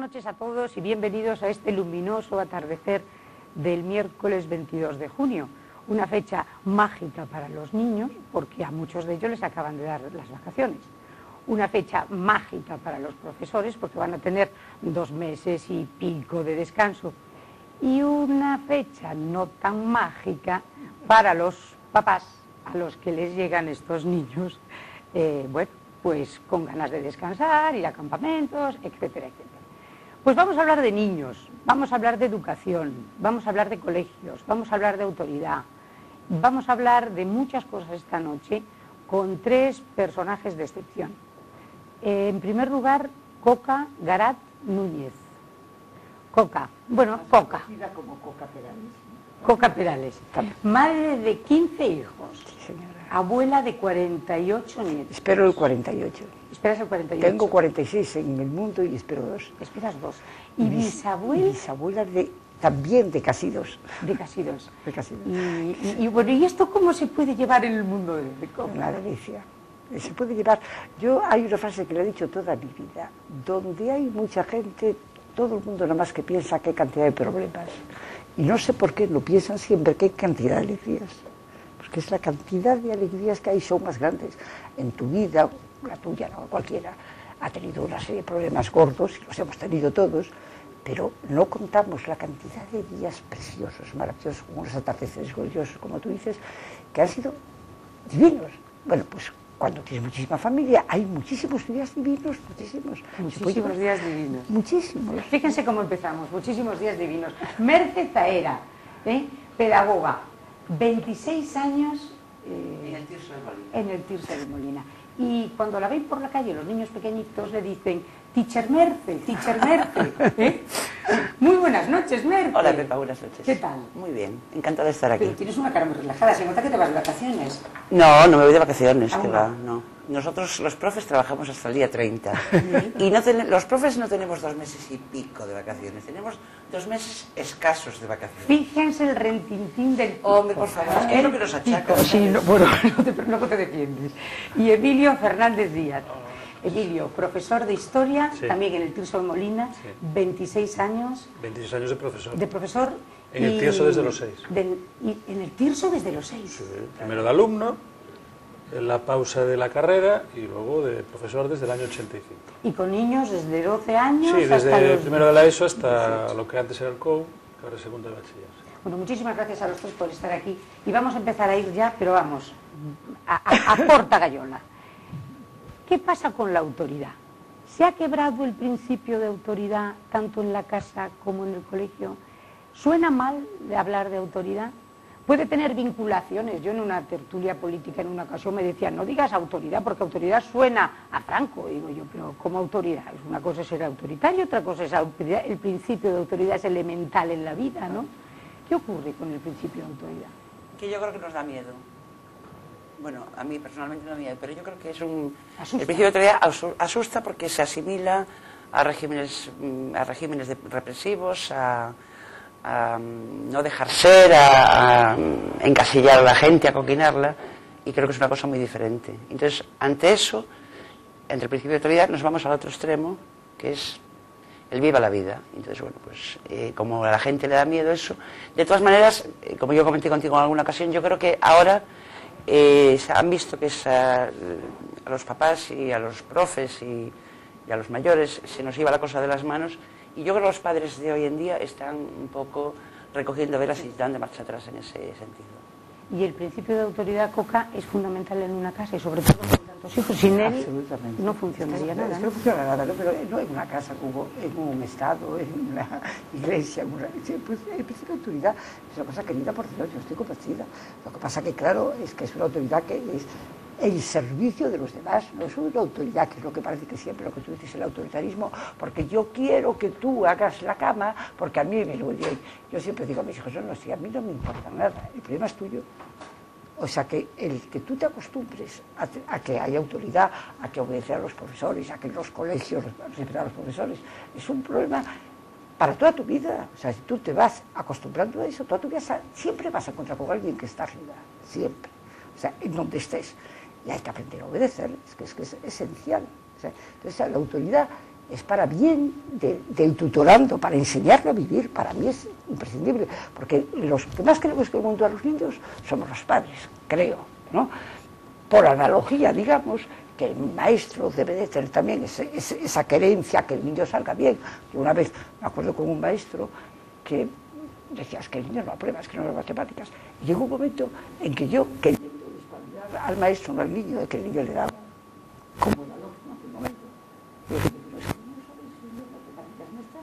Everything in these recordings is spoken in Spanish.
noches a todos y bienvenidos a este luminoso atardecer del miércoles 22 de junio. Una fecha mágica para los niños, porque a muchos de ellos les acaban de dar las vacaciones. Una fecha mágica para los profesores, porque van a tener 2 meses y pico de descanso. Y una fecha no tan mágica para los papás, a los que les llegan estos niños, bueno, pues con ganas de descansar, ir a campamentos, etcétera, etcétera. Pues vamos a hablar de niños, vamos a hablar de educación, vamos a hablar de colegios, vamos a hablar de autoridad, vamos a hablar de muchas cosas esta noche con 3 personajes de excepción. En primer lugar, Coca Garat Núñez. Coca, bueno, Coca. Como Coca Perales. Coca Perales, madre de 15 hijos, Sí, señora. abuela de 48 nietos. Espero el 48. ¿Esperas el 48? Tengo 46 en el mundo y espero 2. Esperas 2. ¿Y bisabuela? Bisabuela también de casi 2. De casi 2. De casi 2. Y bueno, ¿y esto cómo se puede llevar en el mundo de Coca? Una delicia. Se puede llevar. Hay una frase que le he dicho toda mi vida. Donde hay mucha gente, todo el mundo nada más que piensa que hay cantidad de problemas. Y no sé por qué lo piensan siempre, que hay cantidad de alegrías. Porque es la cantidad de alegrías que hay son más grandes. En tu vida, la tuya, no cualquiera, ha tenido una serie de problemas gordos, y los hemos tenido todos, pero no contamos la cantidad de días preciosos, maravillosos, como los atardeceres gloriosos, como tú dices, que han sido divinos. Bueno, pues cuando tienes muchísima familia, hay muchísimos días divinos, muchísimos. Muchísimos días divinos. Muchísimos. Fíjense cómo empezamos, muchísimos días divinos. Merce Zaera, pedagoga, 26 años En el Tirso de Molina. en el Tirso de Molina. Y cuando la ven por la calle, los niños pequeñitos le dicen, Teacher Merce, Teacher Merce. Muy buenas noches, Merce. Hola, Pepa, buenas noches. ¿Qué tal? Muy bien, encantada de estar aquí. Pero tienes una cara muy relajada, se nota que te vas de vacaciones. No, no me voy de vacaciones, ¿Aún que no? va, no. Nosotros, los profes, trabajamos hasta el día 30. Y los profes no tenemos 2 meses y pico de vacaciones, tenemos 2 meses escasos de vacaciones. Fíjense el rentintín del pico. Hombre, por favor, es que es lo que nos achaca. Pico, sí, bueno, no te defiendes. Y Emilio Fernández Díaz. Emilio, profesor de historia, Sí. también en el Tirso de Molina, Sí. 26 años 26 años de profesor. de profesor. En el Tirso desde los 6. Y en el Tirso desde los 6. Sí, primero de alumno, en la pausa de la carrera y luego de profesor desde el año 85. Y con niños desde 12 años Sí, hasta desde los... primero de la ESO hasta lo que antes era el COU, que ahora es segundo de bachiller. Bueno, muchísimas gracias a los 3 por estar aquí. Y vamos a empezar a ir ya, pero vamos, a porta gallola. ¿Qué pasa con la autoridad? ¿Se ha quebrado el principio de autoridad tanto en la casa como en el colegio? ¿Suena mal de hablar de autoridad? Puede tener vinculaciones. Yo en una tertulia política en una ocasión me decían, no digas autoridad, porque autoridad suena a Franco. Digo yo, pero ¿cómo autoridad? Una cosa es ser autoritario, otra cosa es autoridad. El principio de autoridad es elemental en la vida, ¿no? ¿Qué ocurre con el principio de autoridad? Que yo creo que nos da miedo. Bueno, a mí personalmente no me da miedo, pero yo creo que es Asusta. El principio de autoridad asusta porque se asimila a regímenes represivos, a no dejar ser, a encasillar a la gente, a conquinarla, y creo que es una cosa muy diferente. Entonces, ante eso, entre el principio de autoridad, nos vamos al otro extremo, que es el viva la vida. Entonces, bueno, pues como a la gente le da miedo eso, de todas maneras, como yo comenté contigo en alguna ocasión, yo creo que ahora han visto que a los papás y a los profes y a los mayores se nos iba la cosa de las manos, y yo creo que los padres de hoy en día están un poco recogiendo velas y dan de marcha atrás en ese sentido. Y el principio de autoridad, Coca, es fundamental en una casa y sobre todo con tantos hijos. Sin él Absolutamente. no funcionaría nada. Es que no funciona nada, ¿no? Pero no en una casa, como en un estado, en una iglesia. Pues el principio de autoridad es una cosa querida por Dios, yo estoy convencida. Lo que pasa que, claro, es que es una autoridad que es el servicio de los demás, no es una autoridad, que es lo que parece que siempre lo que tú dices, el autoritarismo, porque yo quiero que tú hagas la cama, porque a mí me lo oye. Yo siempre digo a mis hijos, no, si a mí no me importa nada, el problema es tuyo. O sea, que el que tú te acostumbres a que haya autoridad, a que obedecer a los profesores, a que en los colegios respetar a los profesores, es un problema para toda tu vida. O sea, si tú te vas acostumbrando a eso, toda tu vida siempre vas a encontrar con alguien que está arriba, siempre. O sea, en donde estés. Y hay que aprender a obedecer, es que es esencial. O sea, entonces, la autoridad es para bien del tutorando, para enseñarlo a vivir. Para mí es imprescindible, porque los que más queremos que el mundo a los niños somos los padres, creo, ¿no? Por analogía, digamos, que el maestro debe de tener también esa querencia, que el niño salga bien. Yo una vez me acuerdo con un maestro que decía, es que el niño no aprueba, es que no las matemáticas. Y llegó un momento en que yo quería disparar al maestro, no al niño, de que el niño le daba como valor en aquel momento. Y dije, pero es que no sabes escribir matemáticas, ¿no está?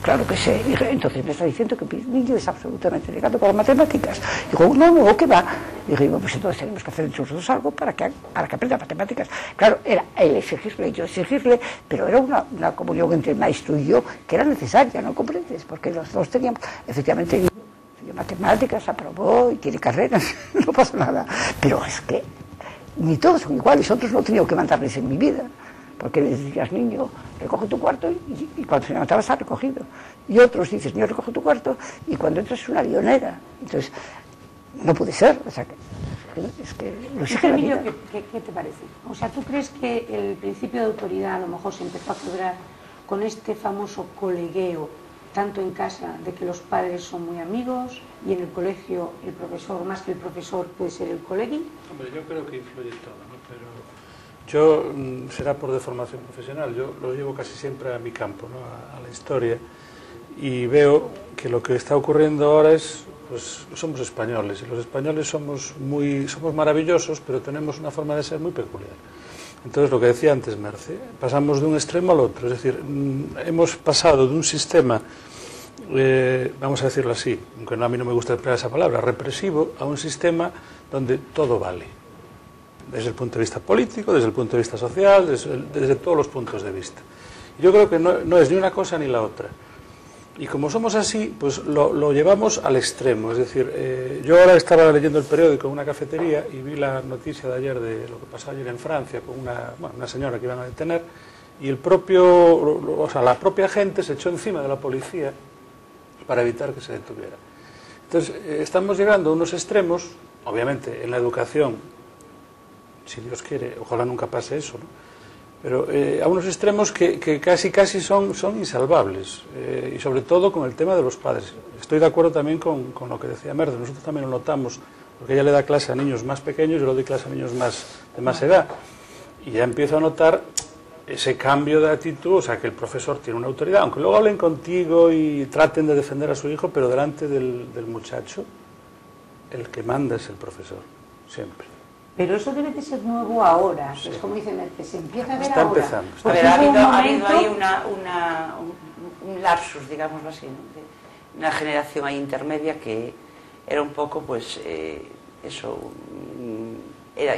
Claro que sé. Y entonces me está diciendo que el niño es absolutamente negado para matemáticas. Digo, no, ¿qué va? Y digo, pues entonces tenemos que hacer entre nosotros algo para que aprenda matemáticas. Claro, era él exigirle, yo exigirle, pero era una comunión entre el maestro y yo que era necesaria, ¿no comprendes? Porque los dos teníamos, efectivamente, estudió matemáticas, aprobó y tiene carreras, no pasa nada. Pero es que ni todos son iguales, otros no he tenido que mandarles en mi vida, porque les decías, niño, recoge tu cuarto, y cuando se levantaba está recogido. Y otros dices, niño, recoge tu cuarto, y cuando entras es una lionera. Entonces, no puede ser, o sea, es que lo exige la vida. ¿Qué te parece? O sea, ¿tú crees que el principio de autoridad a lo mejor se empezó a quebrar con este famoso colegueo, tanto en casa, de que los padres son muy amigos, y en el colegio el profesor, más que el profesor, puede ser el colegui? Hombre, yo creo que influye todo, ¿no? Pero yo, será por deformación profesional, yo lo llevo casi siempre a mi campo, ¿no? a la historia, y veo que lo que está ocurriendo ahora es, pues somos españoles, y los españoles somos maravillosos, pero tenemos una forma de ser muy peculiar. Entonces, lo que decía antes Merce, pasamos de un extremo al otro, es decir, hemos pasado de un sistema, vamos a decirlo así, aunque a mí no me gusta emplear esa palabra, represivo, a un sistema donde todo vale, desde el punto de vista político, desde el punto de vista social, desde todos los puntos de vista. Yo creo que no es ni una cosa ni la otra. Y como somos así, pues lo llevamos al extremo. Es decir, yo ahora estaba leyendo el periódico en una cafetería y vi la noticia de ayer de lo que pasó ayer en Francia con una señora que iban a detener, y la propia gente se echó encima de la policía para evitar que se detuviera. Entonces, estamos llegando a unos extremos, obviamente en la educación, si Dios quiere, ojalá nunca pase eso, ¿no? Pero a unos extremos que casi son insalvables, y sobre todo con el tema de los padres. Estoy de acuerdo también con lo que decía Merce, nosotros también lo notamos, porque ella le da clase a niños más pequeños, yo le doy clase a niños de más edad, y ya empiezo a notar ese cambio de actitud, o sea, que el profesor tiene una autoridad, aunque luego hablen contigo y traten de defender a su hijo, pero delante del muchacho, el que manda es el profesor, siempre. Pero eso debe de ser nuevo ahora, sí. Es como dice Merce, se empieza a ver está ahora. Empezando. A ver, ha habido ahí un lapsus, digámoslo así, ¿no? Una generación ahí intermedia que era un poco, pues,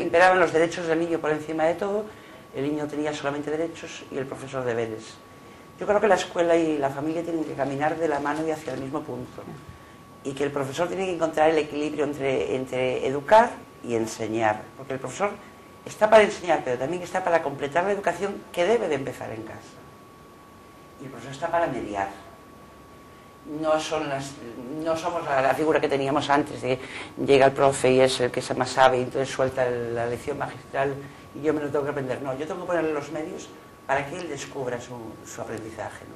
imperaban los derechos del niño por encima de todo, el niño tenía solamente derechos y el profesor deberes. Yo creo que la escuela y la familia tienen que caminar de la mano y hacia el mismo punto, y que el profesor tiene que encontrar el equilibrio entre educar y enseñar, porque el profesor está para enseñar, pero también está para completar la educación que debe de empezar en casa, y el profesor está para mediar. No somos la figura que teníamos antes, de llega el profe y es el que más sabe y entonces suelta la lección magistral y yo me lo tengo que aprender. No, yo tengo que ponerle los medios para que él descubra su aprendizaje, ¿no?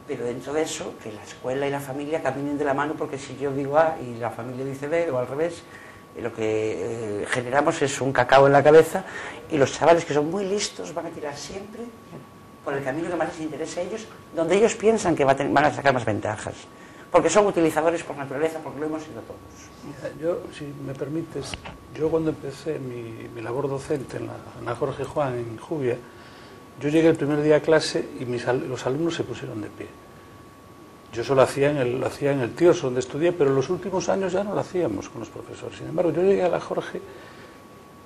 Pero dentro de eso, que la escuela y la familia caminen de la mano, porque si yo digo A y la familia dice B, o al revés, lo que generamos es un cacao en la cabeza, y los chavales que son muy listos van a tirar siempre por el camino que más les interesa a ellos, donde ellos piensan que van a sacar más ventajas, porque son utilizadores por naturaleza, porque lo hemos sido todos. Yo, si me permites, yo cuando empecé mi labor docente en la Jorge Juan en Jubia, yo llegué el primer día a clase y los alumnos se pusieron de pie. Yo eso lo hacía en el Tirso, donde estudié, pero en los últimos años ya no lo hacíamos con los profesores. Sin embargo, yo llegué a la Jorge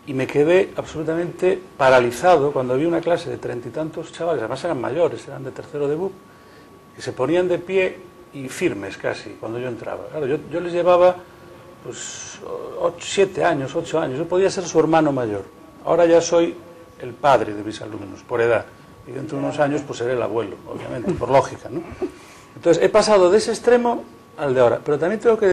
y me quedé absolutamente paralizado cuando vi una clase de 30 y tantos chavales, además eran mayores, eran de tercero de BUP, que se ponían de pie y firmes casi cuando yo entraba. Claro, yo les llevaba pues 7 años, 8 años, yo podía ser su hermano mayor. Ahora ya soy el padre de mis alumnos, por edad, y dentro de unos años pues seré el abuelo, obviamente, por lógica, ¿no? Entonces he pasado de ese extremo al de ahora, pero también tengo que